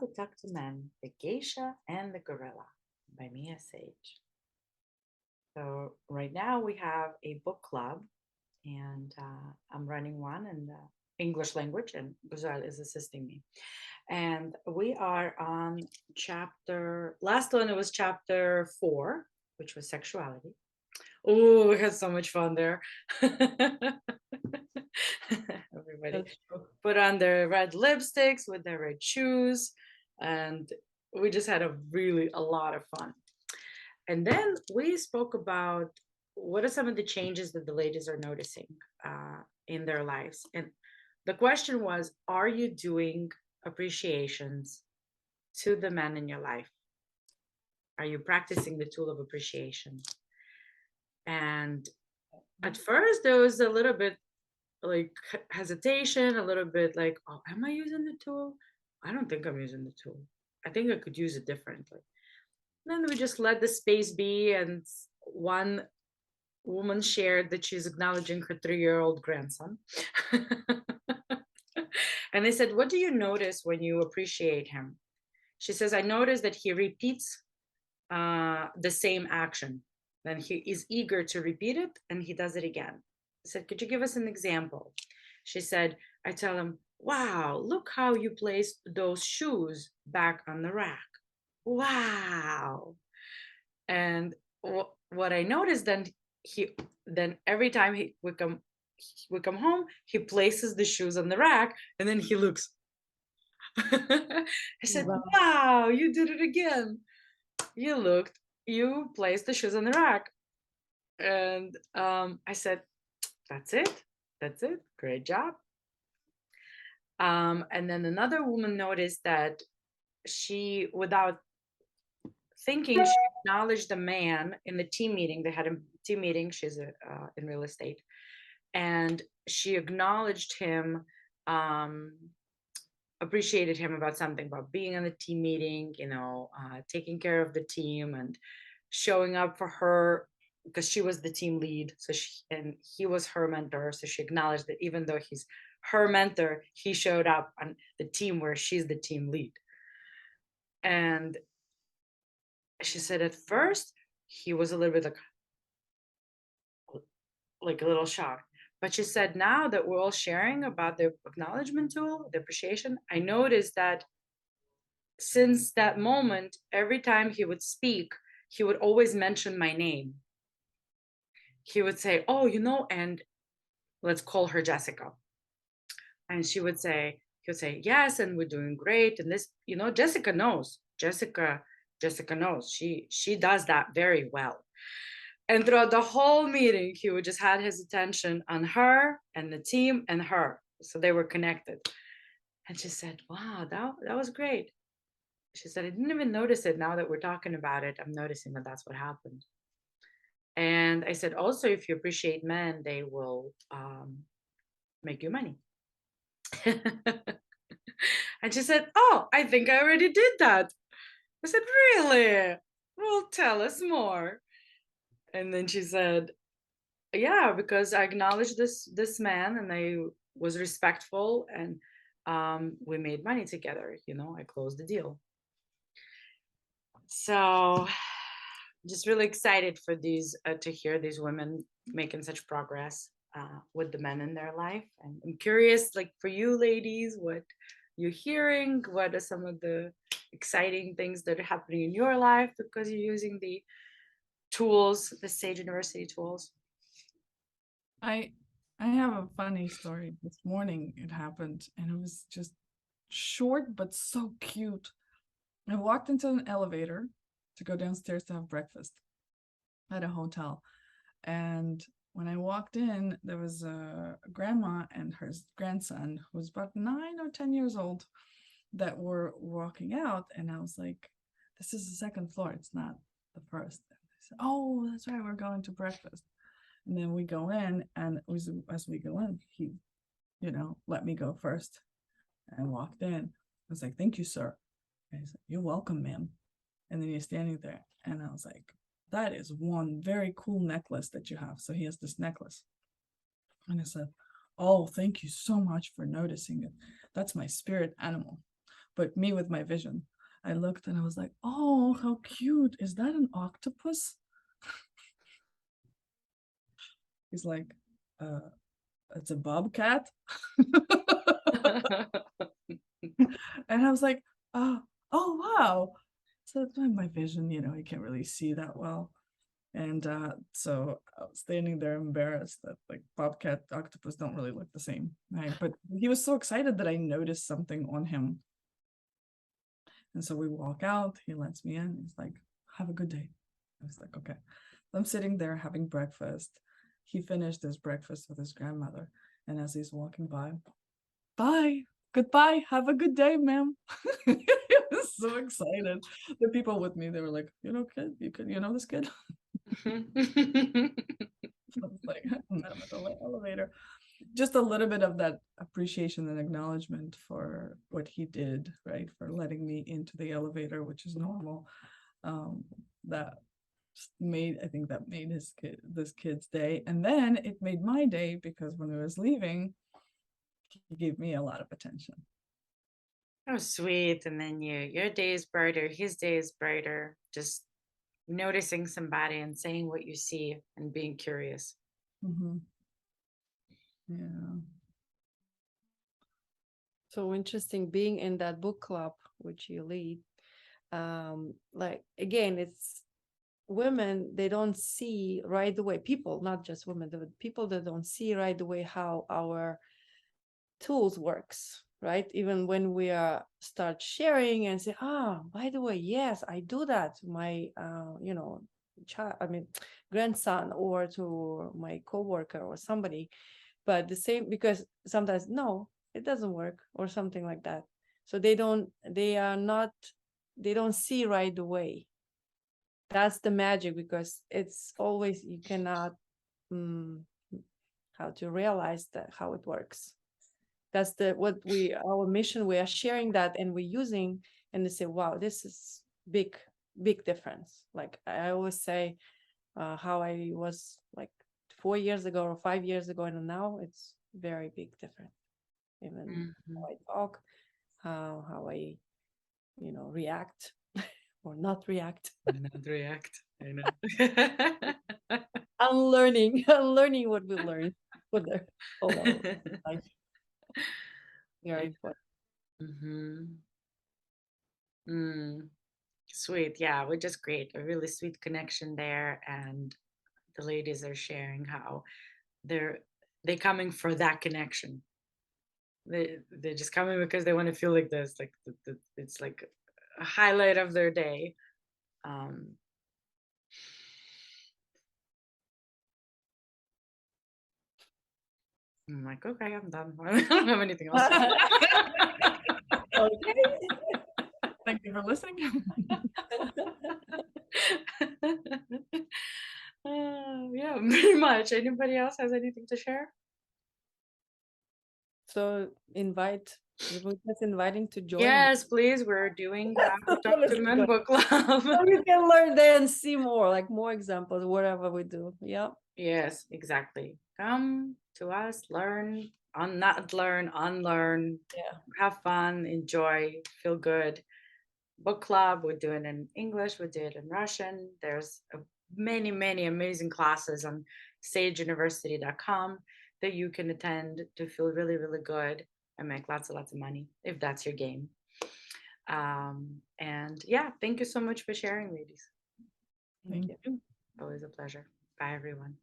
We Talk to Men, The Geisha and the Gorilla by Mia Sage. So, right now we have a book club, and I'm running one in the English language, and Guzal is assisting me. And we are on last one, it was chapter 4, which was sexuality. Oh, we had so much fun there. Everybody That's true. put on their red lipsticks with their red shoes, and we just had a lot of fun. And then we spoke about what are some of the changes that the ladies are noticing in their lives. And the question was, are you doing appreciations to the men in your life? Are you practicing the tool of appreciation? And at first, there was a little bit like hesitation, a little bit like, oh, am I using the tool? I don't think I'm using the tool. I think I could use it differently. Then we just let the space be, and one woman shared that she's acknowledging her 3-year-old grandson. And they said, what do you notice when you appreciate him? She says, I notice that he repeats the same action. Then he is eager to repeat it, and he does it again. I said, could you give us an example? She said, I tell him, wow, look how you placed those shoes back on the rack. Wow. And what I noticed then, then every time we come home, he places the shoes on the rack, and then he looks. I said, Wow. wow, you did it again. You looked, you placed the shoes on the rack. And I said, that's it. That's it. Great job. And then another woman noticed that she, without thinking, she acknowledged the man in the team meeting. They had a team meeting. She's in real estate. And she acknowledged him, um, appreciated him about something, about being in the team meeting, taking care of the team and showing up for her because she was the team lead. And he was her mentor. So she acknowledged that even though he's her mentor, he showed up on the team where she's the team lead. And she said at first he was a little bit like a little shocked. But she said now that we're all sharing about the acknowledgement tool, the appreciation, I noticed that since that moment, every time he would speak, he would always mention my name. He would say, oh, and let's call her Jessica. And he would say, yes, and we're doing great. And this, Jessica knows. Jessica knows. She does that very well. And throughout the whole meeting, he would just had his attention on her and the team and her. So they were connected. And she said, wow, that was great. She said, I didn't even notice it. Now that we're talking about it, I'm noticing that that's what happened. And I said, also, if you appreciate men, they will make you money. And she said, oh, I think I already did that. I said, really? Well, tell us more. And then she said, yeah, because I acknowledged this man, and I was respectful, and we made money together. I closed the deal. So just really excited for these to hear these women making such progress with the men in their life. And I'm curious, like for you ladies, what you're hearing, what are some of the exciting things that are happening in your life because you're using the tools, the Sage University tools. I I have a funny story. This morning it happened and it was just short but so cute. I walked into an elevator to go downstairs to have breakfast at a hotel. And when I walked in, there was a grandma and her grandson, who was about 9 or 10 years old, that were walking out. And I was like, this is the second floor, it's not the first. And they said, oh, that's right, we're going to breakfast. And then we go in, and as we go in, he, let me go first. And I walked in. I was like, thank you, sir. And he said, you're welcome, ma'am. And then he's standing there. And I was like, that is one very cool necklace that you have. So he has this necklace. And I said, oh, thank you so much for noticing it. That's my spirit animal. but me with my vision. I looked and I was like, oh, how cute. Is that an octopus? He's like, it's a bobcat. And I was like, oh wow. So it's my vision, you know, you can't really see that well. And so I was standing there embarrassed that like bobcat octopus don't really look the same, right? But he was so excited that I noticed something on him. And so we walk out, he lets me in, he's like, have a good day. I was like, okay. I'm sitting there having breakfast. He finished his breakfast with his grandmother. And as he's walking by, bye, goodbye, have a good day, ma'am. He was so excited. The people with me, they were like, you know, kid, you know this kid? I was like, I met him at the elevator. Just a little bit of that appreciation and acknowledgement for what he did, right? For letting me into the elevator, which is normal. That made, I think that made this kid's day. And then it made my day because when I was leaving, he gave me a lot of attention. Oh, sweet. And then your day is brighter, his day is brighter. Just noticing somebody and saying what you see and being curious. Mm-hmm. Yeah. So interesting being in that book club which you lead. Like again, it's women, they don't see right away, people, not just women, the people that don't see right away how our tools works, right? Even when we start sharing and say, by the way, yes, I do that to my child, I mean grandson, or to my coworker or somebody. But the same, because sometimes no, it doesn't work or something like that. So they don't see right away. That's the magic, because it's always, you cannot how to realize that how it works. That's our mission. We are sharing that and we're using, and they say, wow, this is big difference. Like I always say, how I was like 4 years ago or 5 years ago, and now it's very big difference. Even how I talk, how I react or not react. Not react. I know. Unlearning unlearning what we learned for the whole life. Very important. Sweet. Yeah, we're just great. A really sweet connection there. And the ladies are sharing how they're coming for that connection. They're just coming because they want to feel like this, like it's like a highlight of their day. I'm like, okay, I'm done. I don't have anything else. Okay. Thank you for listening. Yeah, pretty much. Anybody else has anything to share? So we're just inviting to join. Yes, please. We're doing Talk to Men book club. So you can learn there and see more, like more examples, whatever we do. Yeah. Yes, exactly. Come to us, learn, unlearn, Yeah. have fun, enjoy, feel good. Book club, we're doing it in English, we do it in Russian. There's many, many amazing classes on sageuniversity.com that you can attend to feel really, really good and make lots and lots of money if that's your game. And yeah, thank you so much for sharing, ladies. Thank you. Always a pleasure. Bye, everyone.